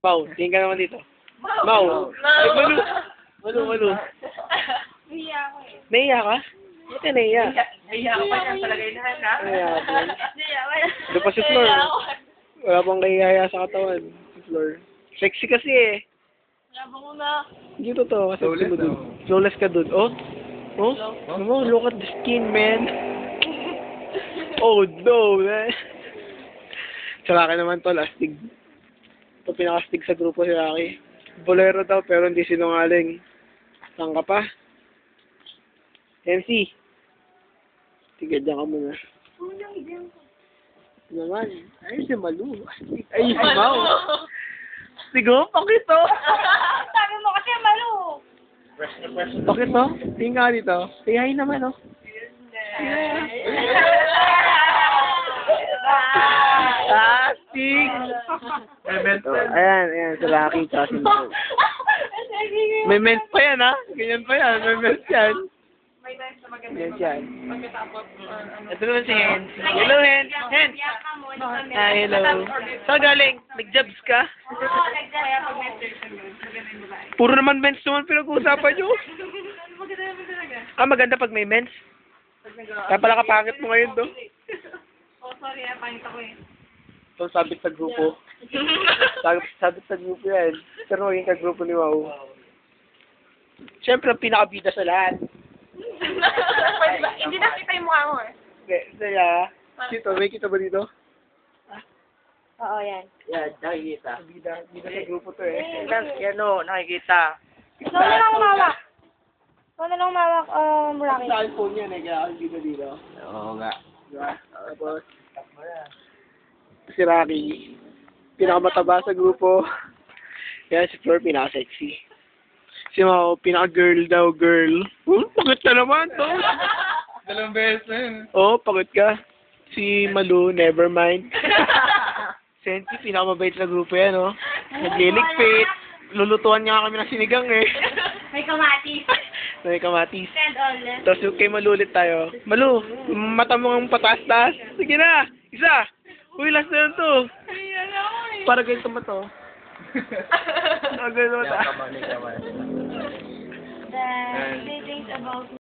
Mau, tingin ka naman dito. Mau. Ay, Malu. Nahiya ako eh. Naiya ka? Ba't ka naiya? Nahiya ako pa niyang palagay na ha? Naiya ka. Nahiya ako. Doon pa si Flor. Wala pang kahihaya sa katawan. Si Flor. Sexy kasi eh. Labang mo na. Hindi totoo. Kasi flawless, dun. Flawless ka dun. Oh? Oh? Oh, look at the skin, man. Oh, no, man. Sa akin naman to, astig. Ito pinakastig sa grupo si Rocky. Bolero daw, pero hindi sinungaling. Saan ka pa? MC. Sige, dyan ka muna. Naman. Ay, si Malu. Ay, si Mau. Sigo, pakito. Sabi mo kasi Malu. Pakito. Tingin ka dito. Say hi naman, oh. Astig. Ayan, si Rocky tsaka si Mau. May mens pa yan, ha? Ganyan pa yan. May mens yan. May nice na maganda. Mens yan. Pagkatapos, Ito naman si Hen. Hello, Hen. Hen. Hi, hello. Saan galing? Nag-jobs ka? Oo, kaya pag may station yun, maganda yung babae. Puro naman mens naman pinag-uusapan nyo. Maganda naman talaga. Maganda pag may mens. Kaya pala kapangit mo ngayon, do. Oh, sorry pangit ako eh. So, sabit sa grupo. Sabit sa grupo yan. Pero maging ka-grupo ni Wow. Siyempre, ang pinakabida sa lahat. Hindi nakita yung mukha mo eh. Saya. Dito, may kita ba dito? Oo, yan. Yan, nakikita. Bida sa grupo to eh. Yan o, nakikita. Ikaw na lang umawak. Ikaw na lang umawak, Rocky. Sa iPhone yan eh, kaya ako bida dito. Oo nga. Diba? Tapos, si Rocky, pinakamataba sa grupo. Kaya si Flor, pinaka-sexy. Si Mau, pinaka-girl daw, girl. Pagod ka naman, to. Dalawang beses na yun. Oo, pagod ka. Si Malu, never mind. Senti, pinakamabait sa grupo yan, oh. Nagliligpit. Lulutuan nga kami ng sinigang, eh. May kamatis. May kamatis. Send all. Tapos yung kay Malu ulit tayo. Malu, mata mo ang pataas-taas. Sige na, isa. Uy, last na yun to. Para ganito mo to. Ganito mo to. Kamali. The things about